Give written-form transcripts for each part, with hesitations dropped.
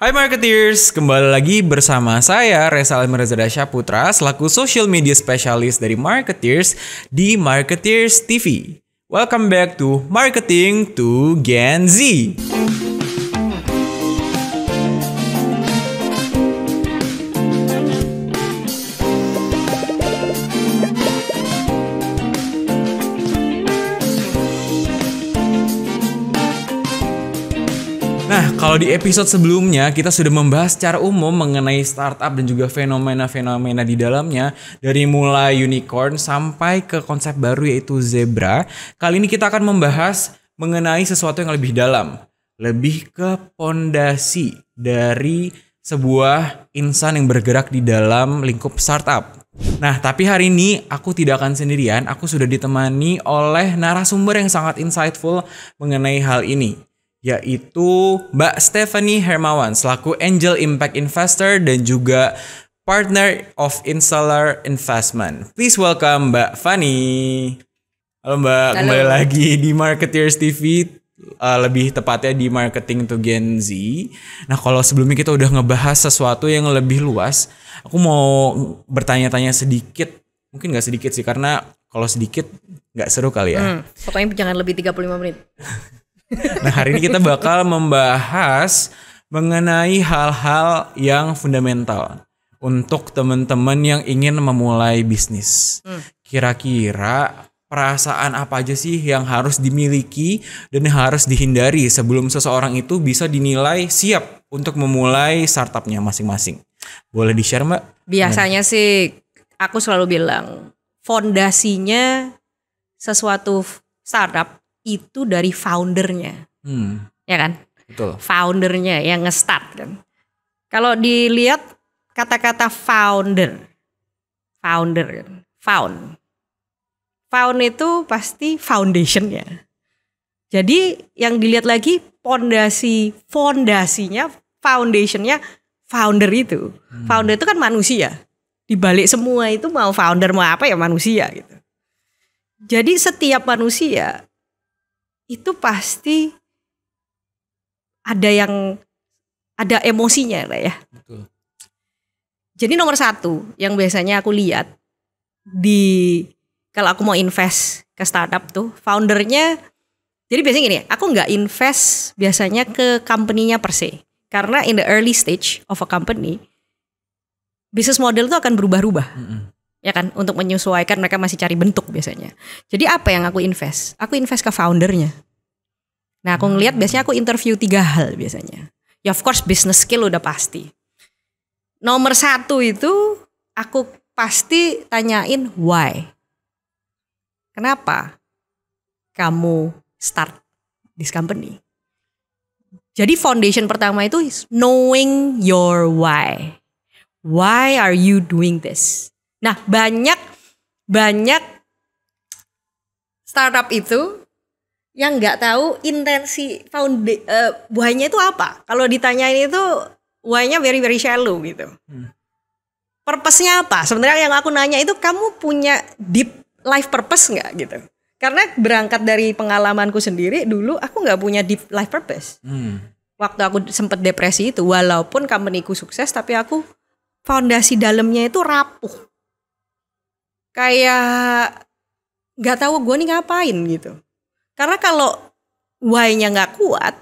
Hai Marketeers, kembali lagi bersama saya Reza Almirzada Syaputra selaku Social Media Specialist dari Marketeers di Marketeers TV. Welcome back to Marketing to Gen Z. Nah, kalau di episode sebelumnya kita sudah membahas secara umum mengenai startup dan juga fenomena-fenomena di dalamnya dari mulai unicorn sampai ke konsep baru yaitu zebra. Kali ini kita akan membahas mengenai sesuatu yang lebih dalam, lebih ke pondasi dari sebuah insan yang bergerak di dalam lingkup startup. Nah, tapi hari ini aku tidak akan sendirian, aku sudah ditemani oleh narasumber yang sangat insightful mengenai hal ini, yaitu Mbak Stephanie Hermawan selaku Angel Impact Investor dan juga Partner of Installer Investment. Please welcome Mbak Fanny. Halo Mbak, Halo. Kembali lagi di Marketeers TV, lebih tepatnya di Marketing to Gen Z. Nah, kalau sebelumnya kita udah ngebahas sesuatu yang lebih luas, aku mau bertanya-tanya sedikit, mungkin nggak sedikit sih, karena kalau sedikit nggak seru kali ya. Pokoknya jangan lebih 35 menit. Nah, hari ini kita bakal membahas mengenai hal-hal yang fundamental untuk teman-teman yang ingin memulai bisnis. Kira-kira perasaan apa aja sih yang harus dimiliki dan yang harus dihindari sebelum seseorang itu bisa dinilai siap untuk memulai startupnya masing-masing? Boleh di-share, Mbak? Biasanya sih aku selalu bilang fondasinya sesuatu startup itu dari foundernya, ya kan? Betul. Foundernya yang nge-start kan. Kalau dilihat kata-kata founder kan, found itu pasti foundationnya. Jadi yang dilihat lagi fondasinya, foundationnya founder itu. Founder itu kan manusia. Di balik semua itu mau founder mau apa ya manusia gitu. Jadi setiap manusia itu pasti ada emosinya lah ya. Betul. Jadi nomor satu yang biasanya aku lihat kalau aku mau invest ke startup tuh foundernya. Jadi biasanya gini, aku nggak invest biasanya ke company-nya per se, karena in the early stage of a company business model itu akan berubah-ubah. Ya kan, untuk menyesuaikan mereka masih cari bentuk biasanya. Jadi apa yang aku invest? Aku invest ke foundernya. Nah, aku ngelihat biasanya aku interview 3 hal biasanya. Ya of course business skill udah pasti. Nomor 1 itu aku pasti tanyain why. Kenapa kamu start this company? Jadi foundation pertama itu is knowing your why. Why are you doing this? Nah, banyak startup itu yang nggak tahu intensi why-nya itu apa. Kalau ditanyain itu why-nya very very shallow gitu. Purpose-nya apa? Sebenarnya yang aku nanya itu kamu punya deep life purpose nggak gitu? Karena berangkat dari pengalamanku sendiri dulu aku nggak punya deep life purpose. Waktu aku sempat depresi itu, walaupun company-ku sukses, tapi aku fondasi dalamnya itu rapuh. Kayak nggak tahu gue nih ngapain gitu. Karena kalau why-nya nggak kuat,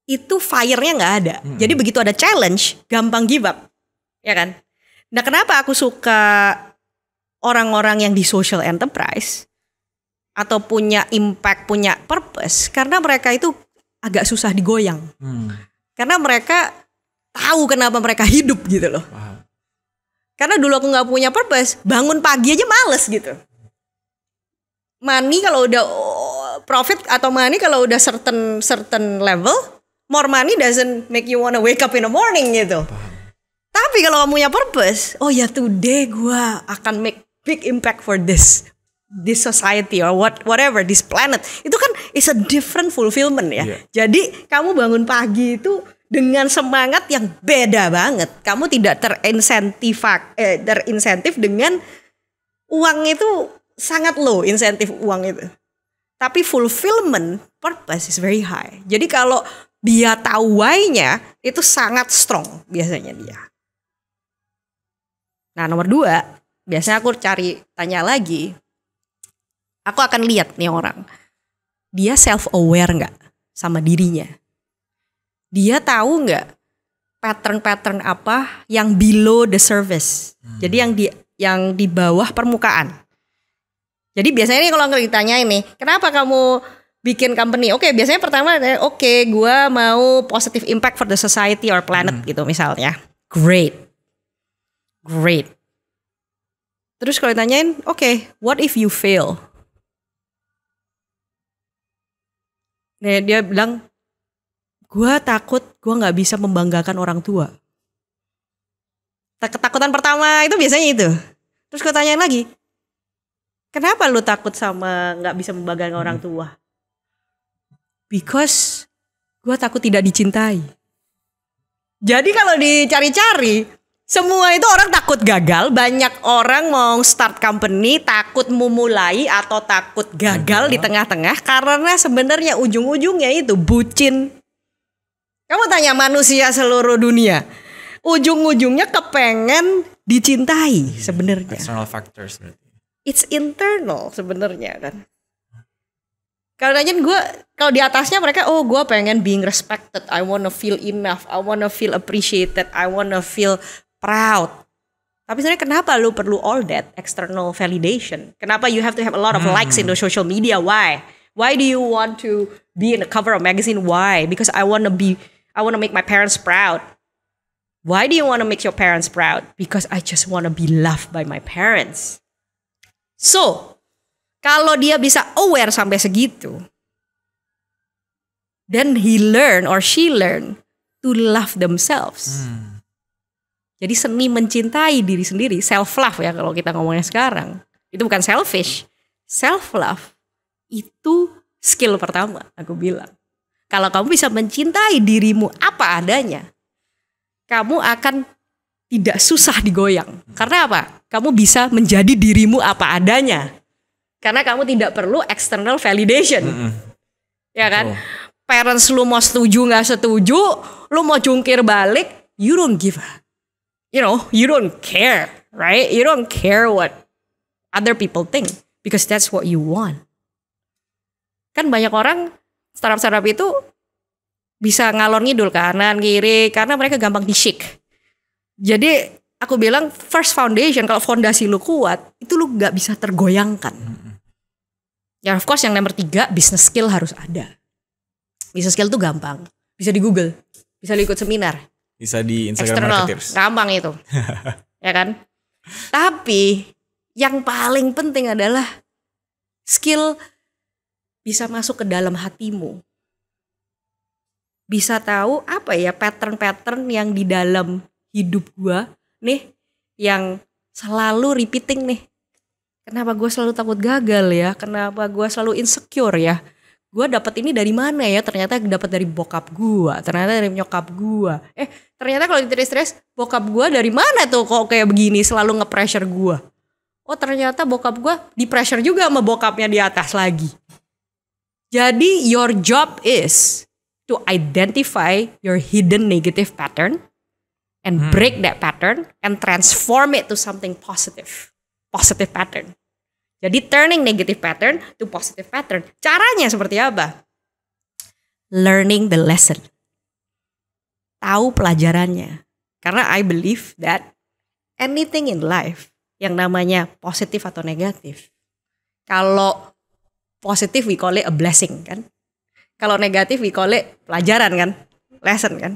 itu fire-nya nggak ada. Jadi begitu ada challenge, gampang give up, ya kan? Nah, kenapa aku suka orang-orang yang di social enterprise atau punya impact, punya purpose? Karena mereka itu agak susah digoyang. Karena mereka tahu kenapa mereka hidup gitu loh. Karena dulu aku nggak punya purpose, bangun pagi aja males gitu. Money kalau udah profit atau money kalau udah certain level, more money doesn't make you wanna wake up in the morning gitu. Tapi kalau kamu punya purpose, oh ya today gue akan make big impact for this society or whatever this planet. Itu kan is a different fulfillment ya. Jadi kamu bangun pagi itu dengan semangat yang beda banget. Kamu tidak terinsentif dengan uang itu sangat low insentif uang itu. Tapi fulfillment purpose is very high. Jadi kalau dia tahu why-nya itu sangat strong biasanya dia. Nah nomor 2, biasanya aku cari tanya lagi. Aku akan lihat nih orang, dia self aware nggak sama dirinya. Dia tahu nggak pattern-pattern apa yang below the surface. Jadi yang di bawah permukaan. Jadi biasanya nih kalau ditanya ini, kenapa kamu bikin company? Oke, biasanya pertama gue mau positive impact for the society or planet gitu misalnya. Great. Terus kalau ditanyain, what if you fail? Nah, dia bilang, gue takut gue nggak bisa membanggakan orang tua. Ketakutan pertama itu biasanya itu. Terus gue tanyain lagi, kenapa lu takut sama nggak bisa membanggakan orang tua? Because gue takut tidak dicintai. Jadi kalau dicari-cari, semua itu orang takut gagal. Banyak orang mau start company takut memulai atau takut gagal di tengah-tengah karena sebenarnya ujung-ujungnya itu bucin. Kamu tanya manusia seluruh dunia, ujung-ujungnya kepengen dicintai sebenarnya. External factors berarti. It's internal sebenarnya kan. Kalau nanyain gue, kalau di atasnya mereka, gue pengen being respected, I wanna feel enough, I wanna feel appreciated, I wanna feel proud. Tapi sebenarnya kenapa lu perlu all that external validation? Kenapa you have to have a lot of likes in the social media? Why? Why do you want to be in the cover of magazine? Why? Because I wanna make my parents proud. Why do you wanna make your parents proud? Because I just wanna be loved by my parents. So, kalau dia bisa aware sampai segitu, then he learn or she learn to love themselves. Jadi seni mencintai diri sendiri, self love ya kalau kita ngomongnya sekarang. Itu bukan selfish. Self love itu skill pertama, aku bilang. Kalau kamu bisa mencintai dirimu apa adanya, kamu akan tidak susah digoyang. Karena apa? Kamu bisa menjadi dirimu apa adanya. Karena kamu tidak perlu external validation. Ya kan? Parents lu mau setuju gak setuju, lu mau jungkir balik, you don't give a, you don't care, right? You don't care what other people think because that's what you want. Kan banyak orang startup itu bisa ngalor ngidul kanan kiri karena mereka gampang di-shake. Jadi aku bilang first foundation, kalau fondasi lu kuat, itu lu gak bisa tergoyangkan. Ya of course yang nomor 3, business skill harus ada. Business skill tuh gampang, bisa di Google, bisa lu ikut seminar. Bisa di Instagram external, Marketers. Gampang itu. Ya kan? Tapi yang paling penting adalah skill bisa masuk ke dalam hatimu. Bisa tahu apa ya pattern-pattern yang di dalam hidup gua nih yang selalu repeating nih. Kenapa gue selalu takut gagal ya? Kenapa gue selalu insecure ya? Gue dapat ini dari mana ya? Ternyata dapat dari bokap gue, ternyata dari nyokap gue. Ternyata kalau stres bokap gue dari mana tuh kok kayak begini selalu nge-pressure gue. Oh ternyata bokap gue di-pressure juga sama bokapnya di atas lagi. Jadi your job is to identify your hidden negative pattern and break that pattern and transform it to something positive. Positive pattern. Jadi turning negative pattern to positive pattern. Caranya seperti apa? Learning the lesson. Tahu pelajarannya. Karena I believe that anything in life yang namanya positif atau negatif. Kalau positif we call it a blessing kan. Kalau negatif we call it pelajaran kan. Lesson kan.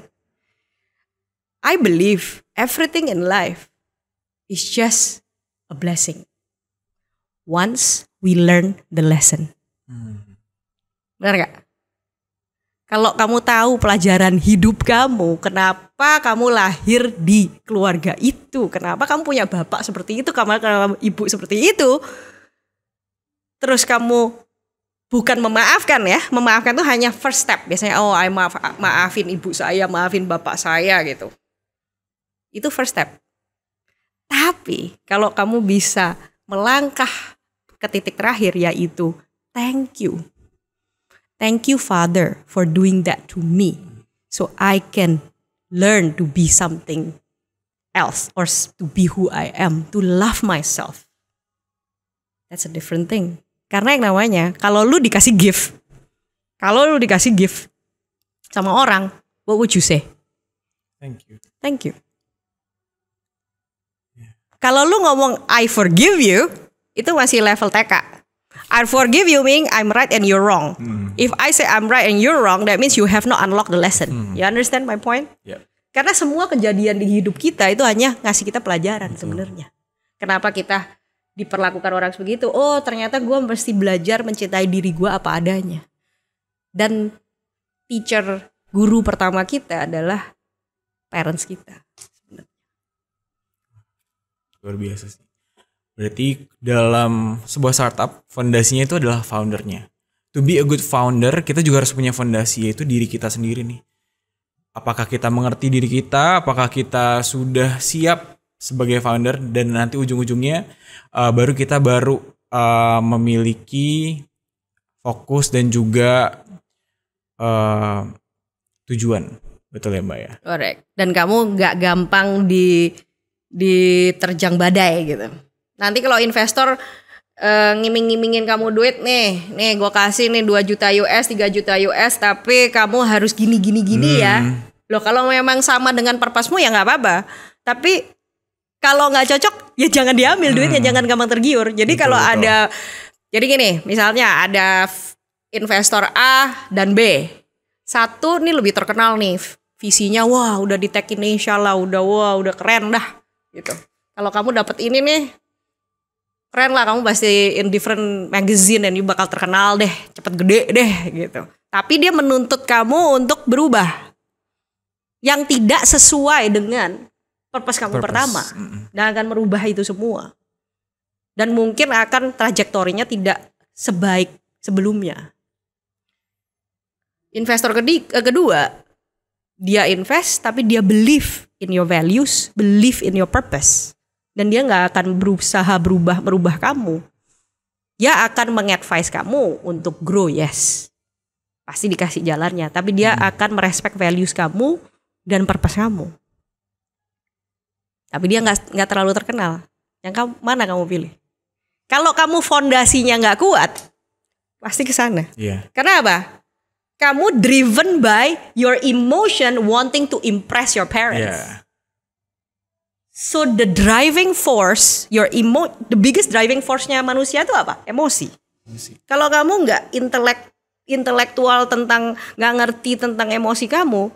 I believe everything in life is just a blessing. Once we learn the lesson. Benar gak? Kalau kamu tahu pelajaran hidup kamu, kenapa kamu lahir di keluarga itu, kenapa kamu punya bapak seperti itu, kenapa ibu seperti itu, terus kamu bukan memaafkan ya, memaafkan itu hanya first step. Biasanya maafin ibu saya, maafin bapak saya gitu. Itu first step. Tapi kalau kamu bisa melangkah ke titik terakhir yaitu thank you. Thank you Father for doing that to me. so I can learn to be something else or to be who I am, to love myself. That's a different thing. Karena yang namanya kalau lu dikasih gift sama orang, what would you say? Thank you. Thank you. Kalau lu ngomong I forgive you, itu masih level TK. I forgive you meaning I'm right and you're wrong. If I say I'm right and you're wrong, that means you have not unlocked the lesson. You understand my point? Yeah. Karena semua kejadian di hidup kita itu hanya ngasih kita pelajaran sebenarnya. Kenapa kita diperlakukan orang begitu? Oh, ternyata gue mesti belajar mencintai diri gue apa adanya. Dan guru pertama kita adalah parents kita. Luar biasa sih. Berarti dalam sebuah startup, fondasinya itu adalah foundernya. To be a good founder, kita juga harus punya fondasi, yaitu diri kita sendiri nih. Apakah kita mengerti diri kita, apakah kita sudah siap sebagai founder, dan nanti ujung-ujungnya baru kita memiliki fokus dan juga tujuan. Betul ya Mbak ya? Correct. Dan kamu gak gampang diterjang badai gitu. Nanti kalau investor ngiming-ngimingin kamu duit nih gue kasih nih 2 juta US, 3 juta US, tapi kamu harus gini ya. Loh kalau memang sama dengan purpose-mu ya gak apa-apa. Tapi kalau gak cocok ya jangan diambil duitnya, jangan gampang tergiur. Jadi kalau ada, jadi gini misalnya ada investor A dan B. Satu nih lebih terkenal nih, visinya wah udah di Tech Indonesia lah, udah keren dah gitu. Kalau kamu dapat ini nih, keren lah, kamu pasti in different magazine dan you bakal terkenal deh, cepet gede deh gitu. Tapi dia menuntut kamu untuk berubah yang tidak sesuai dengan purpose kamu pertama, dan akan merubah itu semua. Dan mungkin akan trajektorinya tidak sebaik sebelumnya. Investor kedua, dia invest tapi dia believe in your values, believe in your purpose. Dan dia gak akan berusaha merubah kamu. Dia akan mengadvise kamu untuk grow, yes. Pasti dikasih jalannya. Tapi dia akan merespek values kamu dan purpose kamu. Tapi dia gak terlalu terkenal. Mana kamu pilih? Kalau kamu fondasinya gak kuat, pasti ke sana. Yeah. Karena apa? Kamu driven by your emotion wanting to impress your parents. Yeah. So the driving force, the biggest driving force-nya manusia itu apa? Emosi. Kalau kamu nggak intelektual nggak ngerti tentang emosi kamu,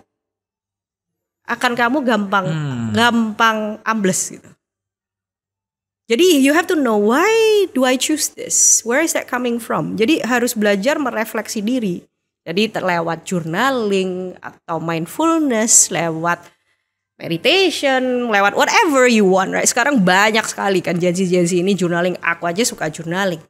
akan kamu gampang ambles gitu. Jadi you have to know, why do I choose this? Where is that coming from? Jadi harus belajar merefleksi diri. Jadi lewat journaling atau mindfulness, lewat meditation, lewat whatever you want, right? Sekarang banyak sekali kan Gen Z ini journaling. Aku aja suka journaling.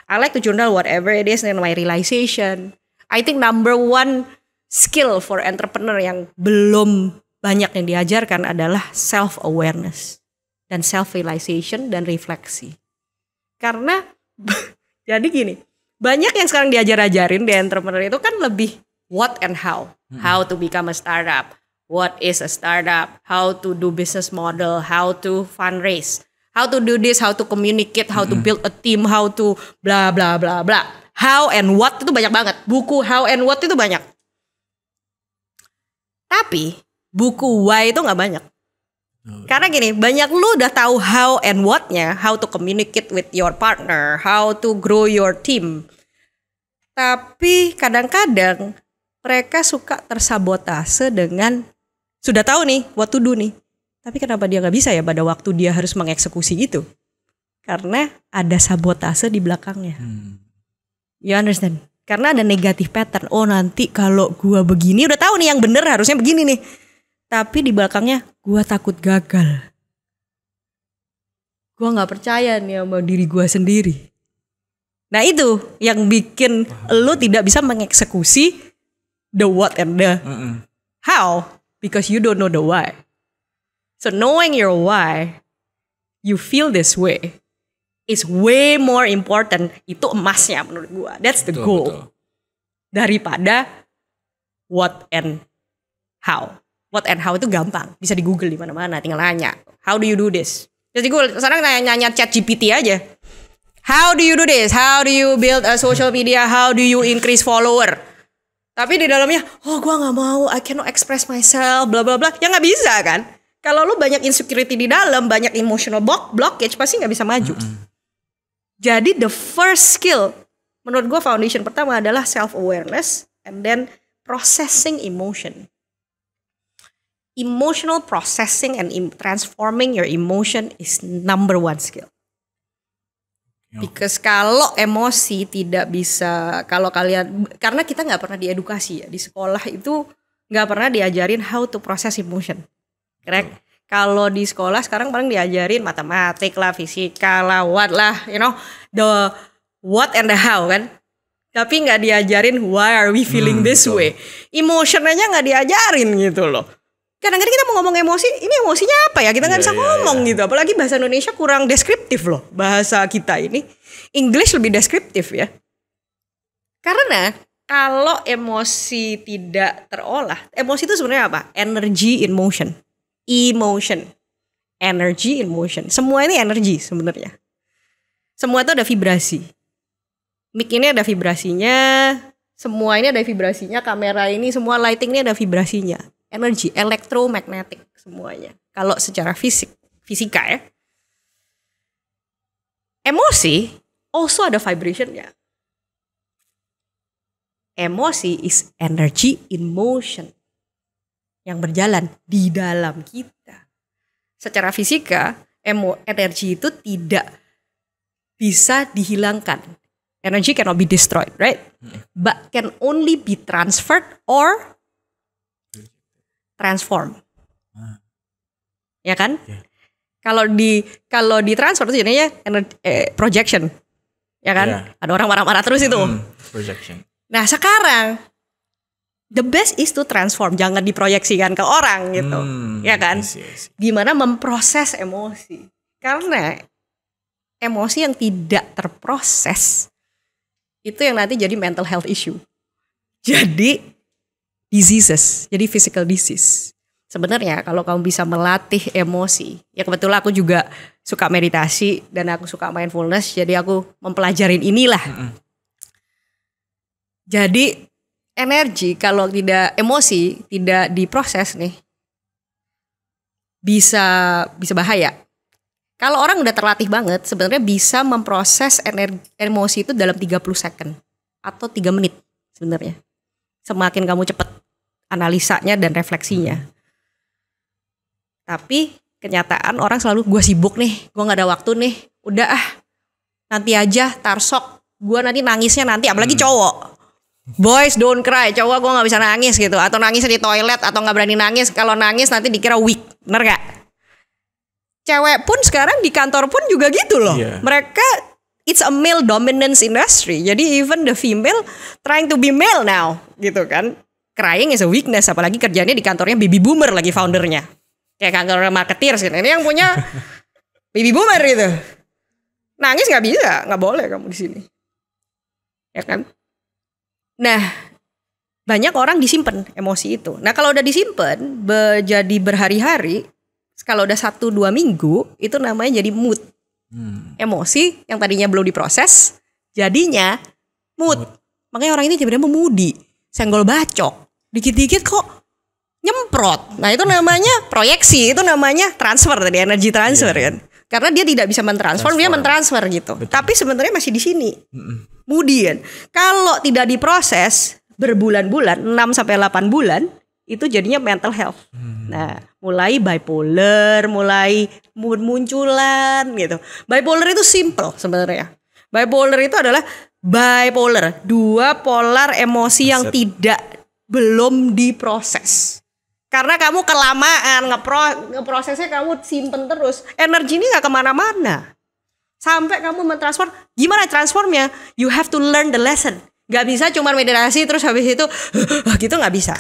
I like to journal whatever it is and my realization. I think number one skill for entrepreneur yang belum banyak yang diajarkan adalah self-awareness dan self-realization dan refleksi. Karena jadi gini, banyak yang sekarang diajarin di entrepreneur itu kan lebih what and how. How to become a startup. What is a startup? How to do business model? How to fundraise? How to do this? How to communicate? How to build a team? How to bla bla bla bla. How and what itu banyak banget. Buku how and what itu banyak. Tapi buku why itu nggak banyak. Karena gini, banyak lu udah tahu how and what-nya, how to communicate with your partner, how to grow your team. Tapi kadang-kadang mereka suka tersabotase dengan sudah tahu nih what to do nih, tapi kenapa dia nggak bisa ya pada waktu dia harus mengeksekusi itu? Karena ada sabotase di belakangnya. You understand? Karena ada negatif pattern. Oh nanti kalau gua begini, udah tahu nih yang bener harusnya begini nih, tapi di belakangnya gua takut gagal. Gua nggak percaya nih sama diri gua sendiri. Nah itu yang bikin lu tidak bisa mengeksekusi the what and the how. Because you don't know the why. So knowing your why, you feel this way, is way more important. Itu emasnya menurut gua. That's the goal. Betul. Daripada what and how. What and how itu gampang, bisa di Google di mana-mana, tinggal nanya. How do you do this? Jadi gue sekarang nanya chat GPT aja. How do you do this? How do you build a social media? How do you increase follower? Tapi di dalamnya, gue nggak mau, I cannot express myself, bla bla bla. Ya nggak bisa kan? Kalau lu banyak insecurity di dalam, banyak emotional blockage, pasti nggak bisa maju. Jadi the first skill, menurut gue foundation pertama adalah self awareness and then processing emotion. Emotional processing and transforming your emotion is number one skill. Because kalau emosi tidak bisa, kalau kalian, karena kita nggak pernah diedukasi ya di sekolah itu nggak pernah diajarin how to process emotion, correct? Kalau di sekolah sekarang paling diajarin matematik lah, fisika lah, what lah, the what and the how kan. Tapi nggak diajarin why are we feeling this way. Emotion aja nggak diajarin gitu loh. Kadang-kadang kita mau ngomong emosi, ini emosinya apa ya? Kita nggak bisa ngomong gitu. Apalagi bahasa Indonesia kurang deskriptif loh. Bahasa kita ini, English lebih deskriptif ya. Karena kalau emosi tidak terolah, emosi itu sebenarnya apa? Energy in motion. Emotion. Energy in motion. Semua ini energi sebenarnya. Semua itu ada vibrasi. Mic ini ada vibrasinya. Semua ini ada vibrasinya. Kamera ini, semua lighting ini ada vibrasinya. Energi, elektromagnetik semuanya. Kalau secara fisika ya. Emosi also ada vibrationnya. Emosi is energy in motion. Yang berjalan di dalam kita. Secara fisika, energi itu tidak bisa dihilangkan. Energy cannot be destroyed, right? But can only be transferred or transform, ya kan? Kalau di transfer itu jadinya projection, ya kan? Ada orang marah-marah terus itu. Projection. Nah sekarang the best is to transform, jangan diproyeksikan ke orang gitu, ya kan? I see. Gimana memproses emosi? Karena emosi yang tidak terproses itu yang nanti jadi mental health issue. Jadi diseases, jadi physical disease. Sebenarnya kalau kamu bisa melatih emosi, ya kebetulan aku juga suka meditasi dan aku suka mindfulness, jadi aku mempelajarin inilah. Jadi energi kalau tidak, emosi tidak diproses nih, bisa bahaya. Kalau orang udah terlatih banget, sebenarnya bisa memproses emosi itu dalam 30 second atau 3 menit sebenarnya. Semakin kamu cepat analisanya dan refleksinya. Tapi kenyataan orang selalu, gue sibuk nih, gue gak ada waktu nih, udah nanti aja, tarsok, gue nanti nangisnya nanti, apalagi cowok. Boys don't cry, cowok gue gak bisa nangis gitu, atau nangisnya di toilet, atau gak berani nangis, kalau nangis nanti dikira weak, bener gak? Cewek pun sekarang di kantor pun juga gitu loh. Mereka, it's a male dominance industry, jadi even the female trying to be male now, gitu kan. Crying is a weakness, apalagi kerjanya di kantornya baby boomer lagi foundernya. Kayak kantor marketeer sih. Ini yang punya baby boomer gitu. Nangis nggak bisa, nggak boleh kamu di sini. Ya kan? Nah, banyak orang disimpan emosi itu. Nah, kalau udah disimpan jadi berhari-hari, kalau udah 1-2 minggu, itu namanya jadi mood. Emosi yang tadinya belum diproses, jadinya mood. Makanya orang ini tiba-tiba moody. Senggol bacok, dikit-dikit kok nyemprot. Nah itu namanya proyeksi, itu namanya transfer tadi, energi transfer kan. Karena dia tidak bisa mentransform, dia mentransfer gitu. Betul. Tapi sebenarnya masih di sini. Moody kan. Kalau tidak diproses berbulan-bulan, 6-8 bulan, itu jadinya mental health. Nah, mulai bipolar, mulai munculan gitu. Bipolar itu simple sebenarnya. Bipolar itu adalah bipolar, 2 polar emosi yang belum diproses. Karena kamu kelamaan ngeprosesnya, kamu simpen terus, energi ini gak kemana-mana. Sampai kamu mentransfer, gimana transformnya? You have to learn the lesson. Gak bisa cuma meditasi terus habis itu gitu, gak bisa.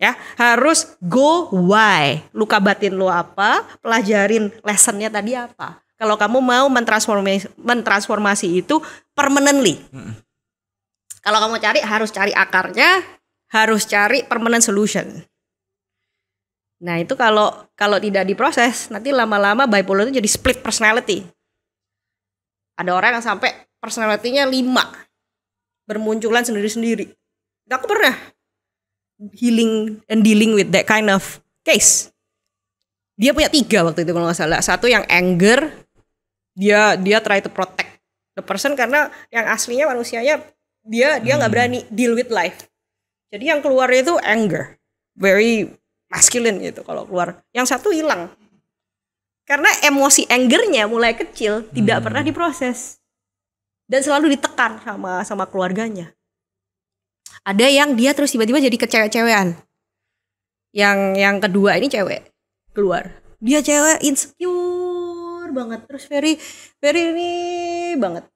Ya, harus go why. Luka batin lu apa, pelajarin lessonnya tadi apa. Kalau kamu mau mentransformasi itu permanently. Kalau kamu harus cari akarnya, harus cari permanent solution. Nah itu kalau tidak diproses, nanti lama-lama bipolar itu jadi split personality. Ada orang yang sampai personality-nya 5, bermunculan sendiri-sendiri. Aku pernah healing and dealing with that kind of case. Dia punya 3 waktu itu kalau nggak salah. Satu yang anger, dia try to protect the person karena yang aslinya manusianya dia nggak berani deal with life. Jadi yang keluar itu anger, very masculine gitu kalau keluar. Yang satu hilang. Karena emosi angernya mulai kecil tidak pernah diproses. Dan selalu ditekan sama keluarganya. Ada yang dia terus tiba-tiba jadi kecewek-cewekan. Yang kedua ini cewek keluar. Dia cewek insecure banget. Terus very ini banget.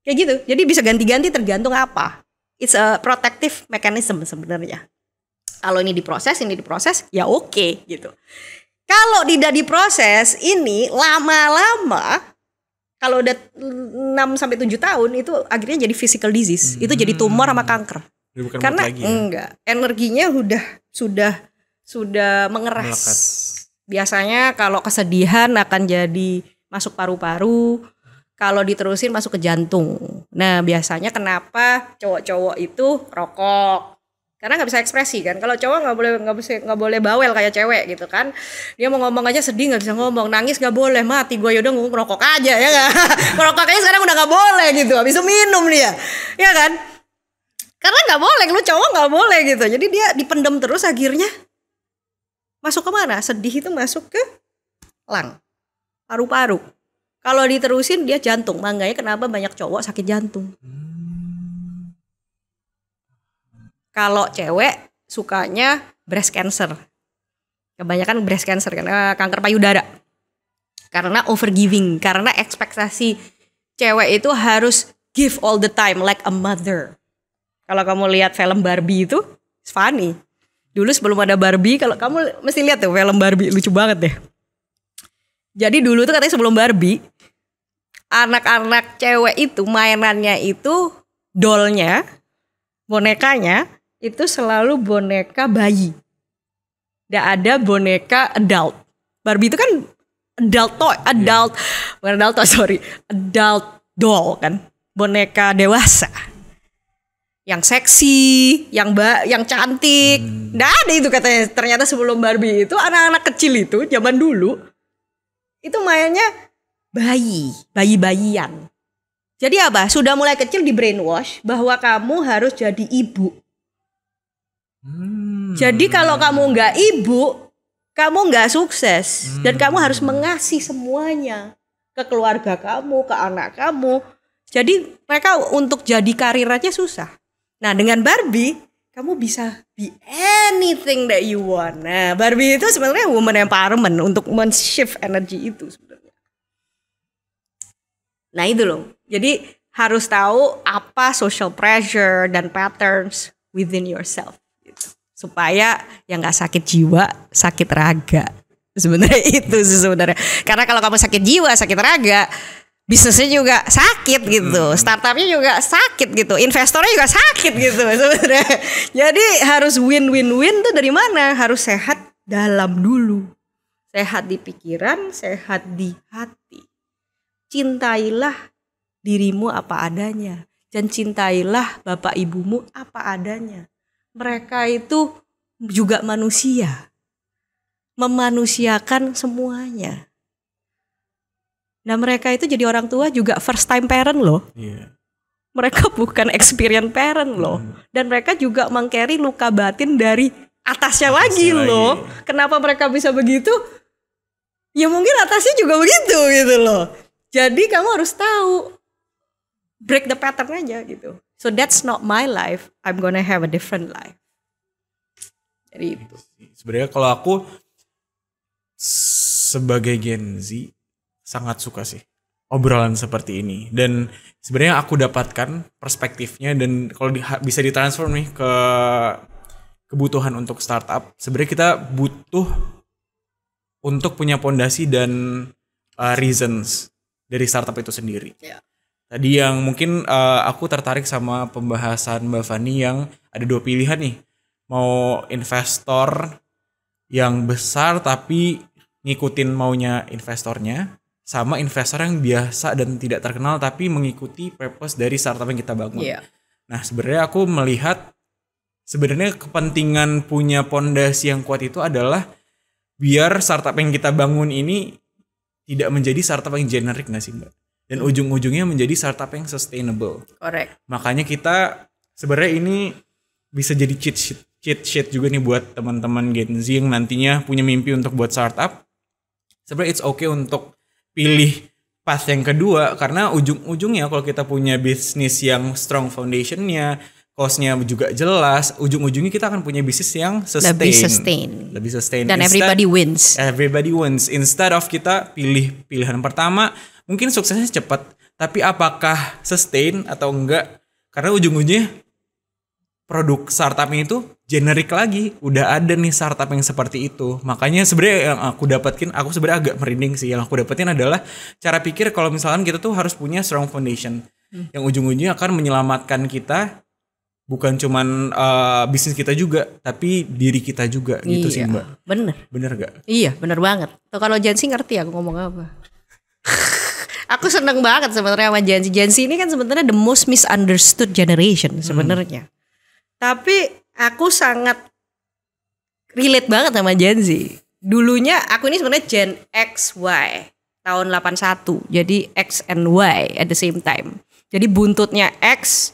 Kayak gitu. Jadi bisa ganti-ganti tergantung apa. It's a protective mechanism sebenarnya. Kalau ini diproses, ya oke gitu. Kalau tidak diproses, ini lama-lama, kalau udah 6-7 tahun, itu akhirnya jadi physical disease. Itu jadi tumor sama kanker. Bukan karena lagi, energinya sudah mengeras. Melekat. Biasanya kalau kesedihan akan jadi masuk paru-paru, kalau diterusin masuk ke jantung. Nah biasanya kenapa cowok-cowok itu rokok? Karena nggak bisa ekspresi kan. Kalau cowok nggak boleh bawel kayak cewek gitu kan. Dia mau ngomong aja sedih nggak bisa ngomong, nangis nggak boleh, mati gue yaudah ngerokok aja ya nggak. Ngerokok aja sekarang udah nggak boleh gitu. Habis itu minum dia, ya kan? Karena nggak boleh, lu cowok nggak boleh gitu. Jadi dia dipendam terus akhirnya masuk ke mana? Sedih itu masuk ke paru-paru. Kalau diterusin dia jantung. Makanya kenapa banyak cowok sakit jantung. Kalau cewek sukanya breast cancer. Kebanyakan breast cancer karena kanker payudara. Karena overgiving, karena ekspektasi cewek itu harus give all the time like a mother. Kalau kamu lihat film Barbie itu, it's funny. Dulu sebelum ada Barbie, kalau kamu mesti lihat tuh film Barbie, lucu banget deh. Jadi dulu tuh katanya sebelum Barbie, anak-anak cewek itu mainannya itu dollnya, bonekanya itu selalu boneka bayi. Nggak ada boneka adult. Barbie itu kan adult doll kan, boneka dewasa. Yang seksi, yang cantik. Nggak ada itu katanya. Ternyata sebelum Barbie itu anak-anak kecil itu zaman dulu itu mainnya bayi-bayian. Jadi apa? Sudah mulai kecil di brainwash bahwa kamu harus jadi ibu. Jadi kalau kamu nggak ibu, kamu nggak sukses. Dan kamu harus mengasih semuanya ke keluarga kamu, ke anak kamu. Jadi mereka untuk jadi karir aja susah. Nah dengan Barbie, kamu bisa be anything that you want. Nah Barbie itu sebenarnya woman empowerment untuk men-shift energi itu sebenarnya. Nah itu loh. Jadi harus tahu apa social pressure dan patterns within yourself. Supaya yang nggak sakit jiwa, sakit raga. Sebenarnya itu sih sebenarnya. Karena kalau kamu sakit jiwa, sakit raga, bisnisnya juga sakit gitu, startupnya juga sakit gitu, investornya juga sakit gitu sebenarnya. Jadi harus win-win-win tuh dari mana? Harus sehat dalam dulu, sehat di pikiran, sehat di hati. Cintailah dirimu apa adanya, dan cintailah bapak ibumu apa adanya. Mereka itu juga manusia, memanusiakan semuanya. Nah mereka itu jadi orang tua juga first time parent loh. Yeah. Mereka bukan experience parent loh. Dan mereka juga meng-carry luka batin dari atasnya lagi loh. Kenapa mereka bisa begitu? Ya mungkin atasnya juga begitu gitu loh. Jadi kamu harus tahu, break the pattern aja gitu. So that's not my life. I'm gonna have a different life. Jadi itu. Sebenarnya kalau aku sebagai Gen Z sangat suka sih obrolan seperti ini, dan sebenarnya aku dapatkan perspektifnya, dan kalau bisa ditransfer nih ke kebutuhan untuk startup, sebenarnya kita butuh untuk punya pondasi dan reasons dari startup itu sendiri. Yeah. Tadi yang mungkin aku tertarik sama pembahasan Mbak Fani yang ada 2 pilihan nih, mau investor yang besar tapi ngikutin maunya investornya, sama investor yang biasa dan tidak terkenal tapi mengikuti purpose dari startup yang kita bangun. Iya. Nah, sebenarnya aku melihat sebenarnya kepentingan punya pondasi yang kuat itu adalah biar startup yang kita bangun ini tidak menjadi startup yang generik nggak sih Mbak? Dan ujung-ujungnya menjadi startup yang sustainable. Correct. Makanya kita sebenarnya ini bisa jadi cheat sheet juga nih buat teman-teman Gen Z yang nantinya punya mimpi untuk buat startup. Sebenarnya it's okay untuk pilih path yang kedua, karena ujung-ujungnya kalau kita punya bisnis yang strong foundationnya, cost-nya juga jelas, ujung-ujungnya kita akan punya bisnis yang lebih sustain. Dan everybody wins. Instead of kita pilih pilihan pertama, mungkin suksesnya cepat, tapi apakah sustain atau enggak? Karena ujung-ujungnya produk startup itu generik lagi. Udah ada nih startup yang seperti itu. Makanya sebenarnya yang aku dapetin, aku sebenarnya agak merinding sih. Yang aku dapetin adalah cara pikir kalau misalkan kita tuh harus punya strong foundation. Yang ujung-ujungnya akan menyelamatkan kita. Bukan cuman bisnis kita juga, tapi diri kita juga gitu sih Mbak. Bener gak? Iya bener banget. Tuh kalau Jansi ngerti aku ngomong apa. Aku seneng banget sebenarnya sama Jansi. Jansi ini kan sebenarnya the most misunderstood generation sebenarnya. Tapi aku sangat relate banget sama Jansi. Dulunya aku ini sebenarnya Gen XY tahun 81. Jadi X and Y at the same time. Jadi buntutnya X,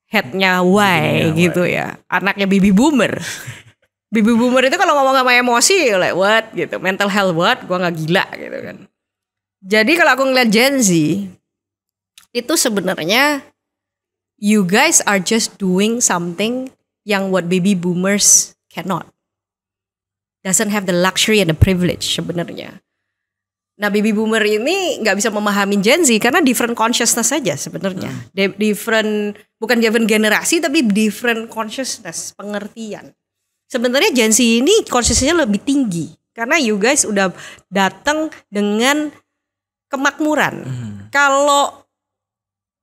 headnya Y gitu ya. Anaknya baby boomer. Baby boomer itu kalau ngomong sama emosi like what gitu. Mental health what, gua gak gila gitu kan. Jadi kalau aku ngeliat Gen Z, itu sebenarnya you guys are just doing something yang what baby boomers cannot. Doesn't have the luxury and the privilege sebenarnya. Nah baby boomer ini gak bisa memahami Gen Z karena different consciousness saja sebenarnya. Bukan different generasi tapi different consciousness, pengertian. Sebenarnya Gen Z ini consciousness-nya lebih tinggi karena you guys udah datang dengan kemakmuran.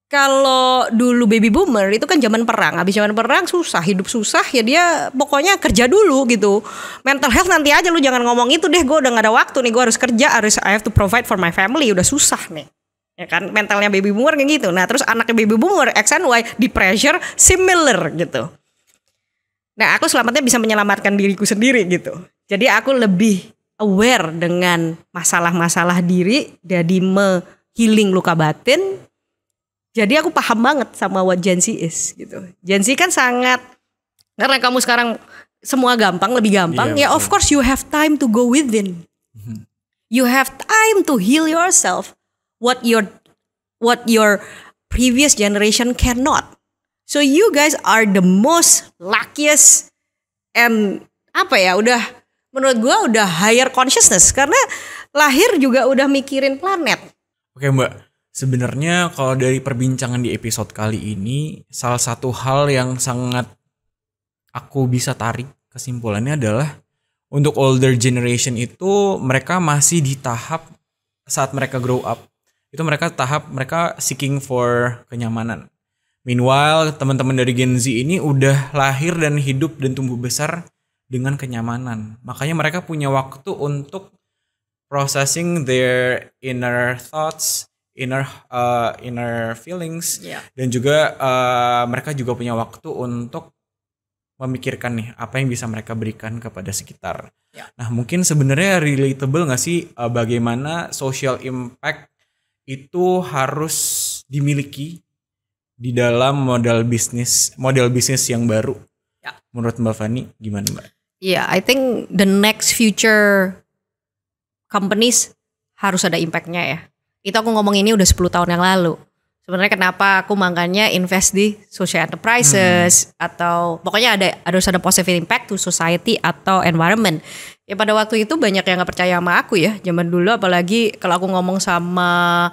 Kalau dulu baby boomer itu kan zaman perang. Habis zaman perang susah, hidup susah ya dia pokoknya kerja dulu gitu. Mental health nanti aja, lu jangan ngomong itu deh, gue udah gak ada waktu nih, gue harus kerja, I have to provide for my family, udah susah nih. Ya kan mentalnya baby boomer kayak gitu. Nah terus anaknya baby boomer X and Y di pressure similar gitu. Nah aku selamatnya bisa menyelamatkan diriku sendiri gitu. Jadi aku lebih aware dengan masalah-masalah diri, jadi healing luka batin. Jadi aku paham banget sama what Gen Z is gitu. Gen Z kan sangat, karena kamu sekarang semua gampang, lebih gampang. Ya of course you have time to go within. You have time to heal yourself. What your previous generation cannot. So you guys are the most luckiest and udah menurut gue udah higher consciousness karena lahir juga udah mikirin planet. Oke Mbak. Sebenarnya kalau dari perbincangan di episode kali ini, salah satu hal yang sangat aku bisa tarik kesimpulannya adalah untuk older generation itu mereka masih di tahap saat mereka grow up. Itu mereka seeking for kenyamanan. Meanwhile, teman-teman dari Gen Z ini udah lahir dan hidup dan tumbuh besar dengan kenyamanan. Makanya mereka punya waktu untuk processing their inner thoughts, inner feelings, dan juga mereka juga punya waktu untuk memikirkan nih apa yang bisa mereka berikan kepada sekitar. Nah mungkin sebenarnya relatable nggak sih bagaimana social impact itu harus dimiliki di dalam model bisnis yang baru. Menurut Mbak Fani gimana Mbak? I think the next future companies harus ada impactnya ya. Itu aku ngomong ini udah 10 tahun yang lalu. Sebenarnya kenapa aku makanya invest di social enterprises atau pokoknya harus ada positive impact to society atau environment. Ya pada waktu itu banyak yang gak percaya sama aku ya. Zaman dulu apalagi kalau aku ngomong sama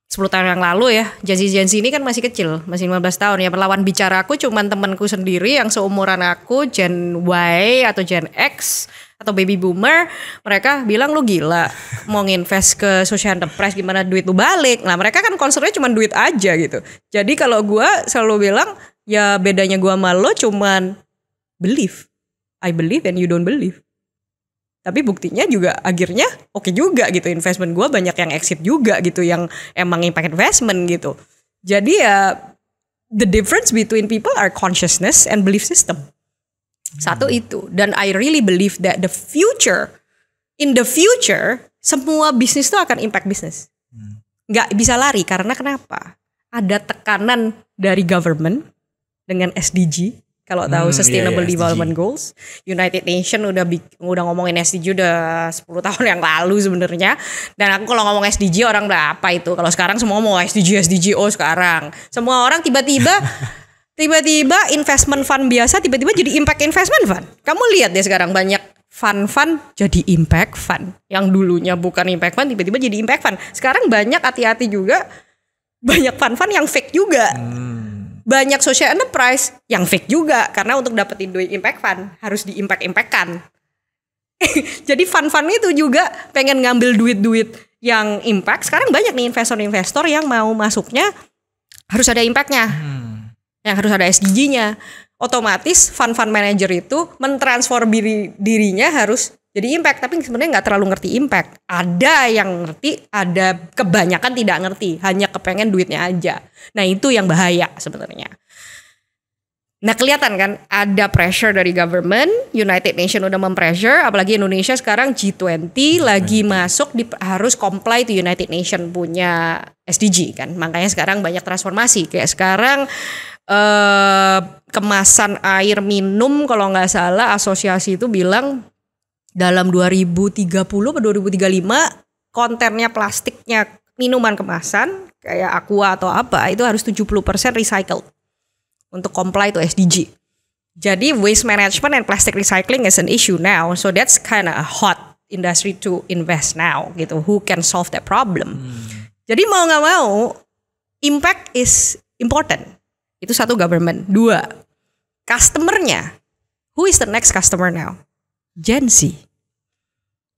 10 tahun yang lalu ya. Gen Z ini kan masih kecil, masih 15 tahun ya. Lawan bicara aku cuman temanku sendiri yang seumuran aku, Gen Y atau Gen X atau baby boomer. Mereka bilang lu gila mau nginvest ke social enterprise gimana duit lu balik. Nah mereka kan concernnya cuma duit aja gitu. Jadi kalau gue selalu bilang ya bedanya gue sama lo cuman belief. I believe and you don't believe. Tapi buktinya juga akhirnya oke juga gitu, investment gue banyak yang exit juga gitu, yang emang impact investment gitu. Jadi ya the difference between people are consciousness and belief system. Satu itu. Dan I really believe that in the future semua bisnis itu akan impact bisnis. Nggak bisa lari karena kenapa? Ada tekanan dari government dengan SDG. Kalau tahu Sustainable Development SDG. Goals, United Nations udah ngomongin SDG udah 10 tahun yang lalu sebenarnya. Dan aku kalau ngomong SDG orang udah apa itu? Kalau sekarang semua mau SDG sekarang. Semua orang tiba-tiba investment fund biasa tiba-tiba jadi impact investment fund. Kamu lihat deh sekarang banyak fund jadi impact fund. Yang dulunya bukan impact fund tiba-tiba jadi impact fund. Sekarang banyak hati-hati juga, banyak fund yang fake juga. Banyak social enterprise yang fake juga karena untuk dapetin duit impact fund harus di-impact-impactkan. Jadi fund itu juga pengen ngambil duit-duit yang impact. Sekarang banyak nih investor-investor yang mau masuknya harus ada impactnya, yang harus ada SDG-nya. Otomatis fund manager itu mentransform dirinya harus jadi impact, tapi sebenarnya nggak terlalu ngerti impact. Ada yang ngerti, ada kebanyakan tidak ngerti, hanya kepengen duitnya aja. Nah itu yang bahaya sebenarnya. Nah kelihatan kan ada pressure dari government, United Nations udah mempressure, apalagi Indonesia sekarang G20 lagi masuk harus comply to United Nations punya SDG kan. Makanya sekarang banyak transformasi. Kayak sekarang kemasan air minum kalau nggak salah asosiasi itu bilang dalam 2030 atau 2035 kontennya plastiknya minuman kemasan kayak aqua atau apa itu harus 70% recycled untuk comply to SDG. Jadi waste management and plastic recycling is an issue now, so that's kind of a hot industry to invest now gitu. Who can solve that problem? Jadi mau nggak mau impact is important. Itu satu, government. Dua, customernya. Who is the next customer now? Gen Z.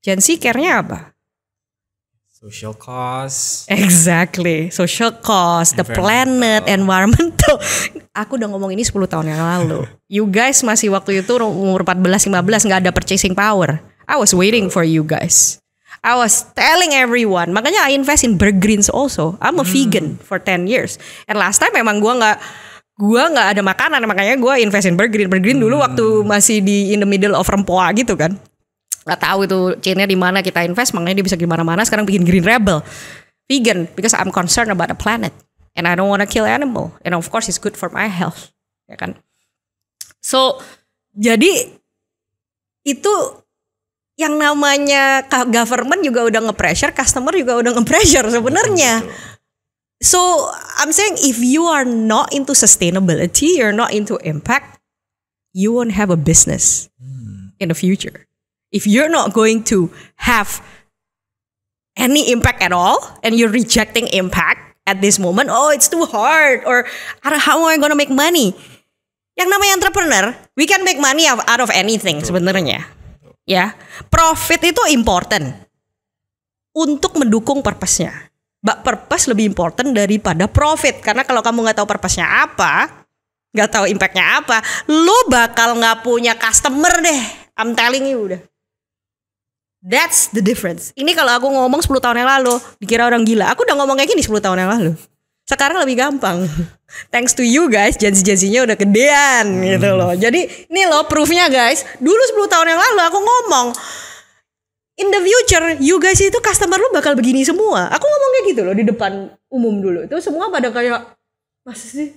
Gen Z care-nya apa? Social cost. Exactly. Social cost, the planet, environmental. Aku udah ngomong ini 10 tahun yang lalu. You guys masih waktu itu umur 14-15 gak ada purchasing power. I was waiting for you guys. I was telling everyone. Makanya I invest in Berggrins also. I'm a vegan for 10 years. And last time memang gue nggak ada makanan, makanya gue invest in Berggrins dulu waktu masih in the middle of Rempoa gitu kan. Nggak tahu itu chainnya di mana kita invest, makanya dia bisa gimana-mana. Sekarang bikin Green Rebel, vegan, because I'm concerned about the planet and I don't want to kill animal, and of course it's good for my health, ya kan. So jadi itu yang namanya government juga udah nge-pressure, customer juga udah nge-pressure sebenarnya. So I'm saying if you are not into sustainability, you're not into impact, you won't have a business in the future. If you're not going to have any impact at all and you're rejecting impact at this moment, oh it's too hard, or how am I gonna make money? Yang namanya entrepreneur, we can make money out of anything sebenarnya. Ya, profit itu important untuk mendukung purpose-nya. Purpose lebih important daripada profit. Karena kalau kamu gak tahu purpose-nya apa, gak tahu impact-nya apa, lu bakal gak punya customer deh. I'm telling you udah. That's the difference. Ini kalau aku ngomong 10 tahun yang lalu, dikira orang gila. Aku udah ngomong kayak gini 10 tahun yang lalu. Sekarang lebih gampang. Thanks to you guys, janji-janjinya udah gedean gitu loh. Jadi ini loh proof-nya guys. Dulu 10 tahun yang lalu aku ngomong, in the future, you guys itu customer lu bakal begini semua. Aku ngomong kayak gitu loh di depan umum dulu. Itu semua pada kayak, masa sih?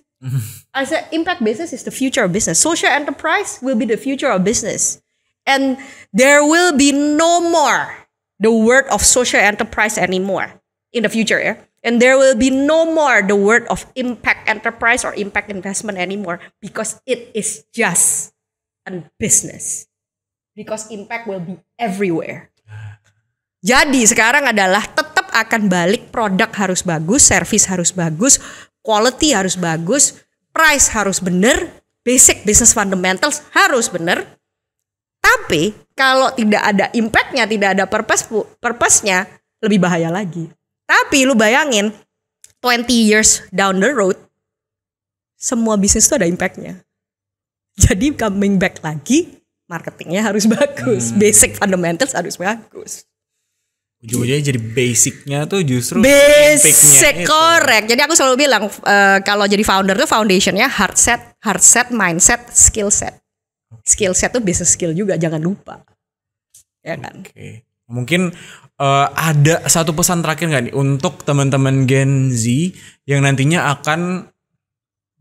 I said, impact business is the future of business. Social enterprise will be the future of business. And there will be no more the word of social enterprise anymore in the future, ya. And there will be no more the word of impact enterprise or impact investment anymore because it is just a business. Because impact will be everywhere. Jadi sekarang adalah tetap akan balik, produk harus bagus, service harus bagus, quality harus bagus, price harus bener, basic business fundamentals harus bener. Tapi kalau tidak ada impact-nya, tidak ada purpose-nya, lebih bahaya lagi. Tapi lu bayangin 20 years down the road, semua bisnis itu ada impact-nya. Jadi coming back lagi, marketingnya harus bagus, basic fundamentals harus bagus. Ujung-ujungnya jadi basicnya tuh justru Basic, correct. Jadi aku selalu bilang kalau jadi founder tuh foundationnya hard set, mindset, skill set. Skill set tuh business skill juga, jangan lupa. Ya kan. Oke. Mungkin ada satu pesan terakhir nggak nih untuk teman-teman Gen Z yang nantinya akan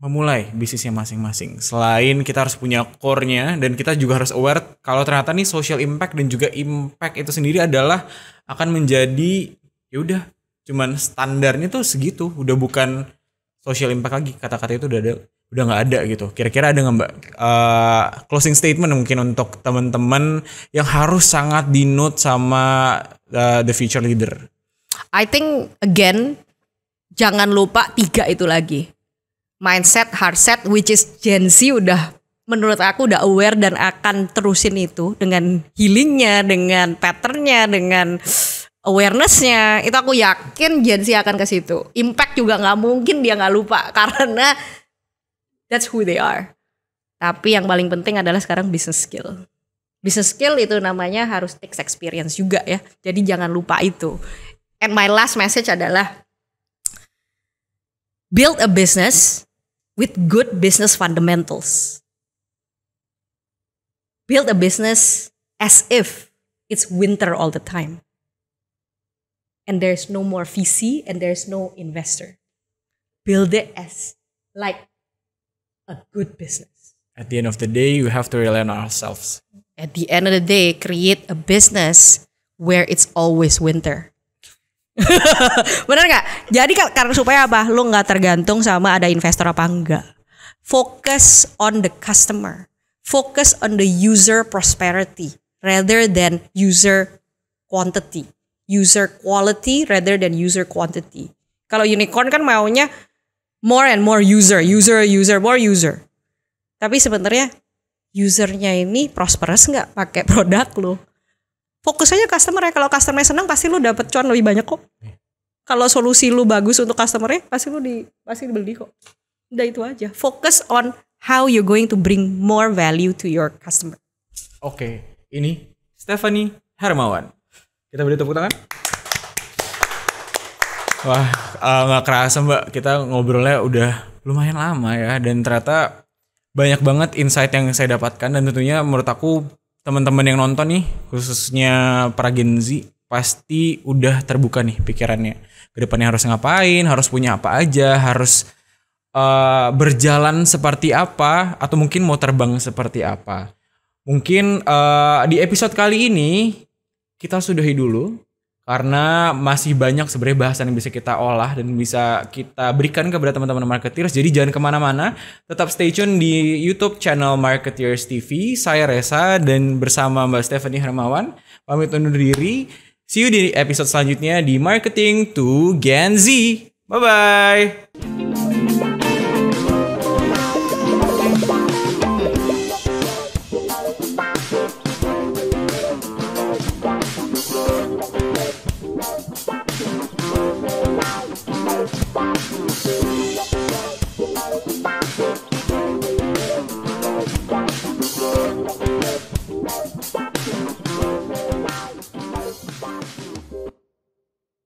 memulai bisnisnya masing-masing. Selain kita harus punya core-nya dan kita juga harus aware kalau ternyata nih social impact dan juga impact itu sendiri adalah akan menjadi ya udah cuman standarnya tuh segitu, udah bukan social impact lagi, kata-kata itu udah nggak ada gitu. Kira-kira ada nggak Mbak closing statement mungkin untuk teman-teman yang harus sangat di-note sama the future leader? I think again jangan lupa 3 itu lagi. Mindset, hard set, which is Gen Z udah menurut aku udah aware dan akan terusin itu dengan healingnya, dengan patternnya, dengan awarenessnya. Itu aku yakin Gen Z akan ke situ. Impact juga nggak mungkin dia nggak lupa karena that's who they are. Tapi yang paling penting adalah sekarang business skill. Business skill itu namanya harus take experience juga ya. Jadi jangan lupa itu. And my last message adalah build a business with good business fundamentals. Build a business as if it's winter all the time. And there's no more VC and there's no investor. Build it as like a good business. At the end of the day, we have to rely on ourselves. At the end of the day, create a business where it's always winter. Bener gak? Jadi karena supaya apa? Lu gak tergantung sama ada investor apa enggak. Focus on the customer. Focus on the user prosperity rather than user quantity. User quality rather than user quantity. Kalau unicorn kan maunya more and more user, more user. Tapi sebenarnya usernya ini prosperous nggak pakai produk lo? Fokus aja customer ya. Kalau customer senang pasti lu dapet cuan lebih banyak kok. Kalau solusi lu bagus untuk customer pasti dibeli kok. Udah itu aja. Focus on how you're going to bring more value to your customer. Oke, ini Stephanie Hermawan. Kita beri tepuk tangan. Wah, nggak kerasa Mbak, kita ngobrolnya udah lumayan lama ya, dan ternyata banyak banget insight yang saya dapatkan, dan tentunya menurut aku teman-teman yang nonton nih, khususnya para Gen Z, pasti udah terbuka nih pikirannya. Kedepannya harus ngapain, harus punya apa aja, harus berjalan seperti apa, atau mungkin mau terbang seperti apa. Mungkin di episode kali ini kita sudahi dulu, karena masih banyak sebenarnya bahasan yang bisa kita olah dan bisa kita berikan kepada teman-teman marketeers. Jadi jangan kemana-mana, tetap stay tune di YouTube channel Marketeers TV. Saya Reza dan bersama Mbak Stephanie Hermawan pamit undur diri. See you di episode selanjutnya di Marketing to Gen Z. Bye-bye.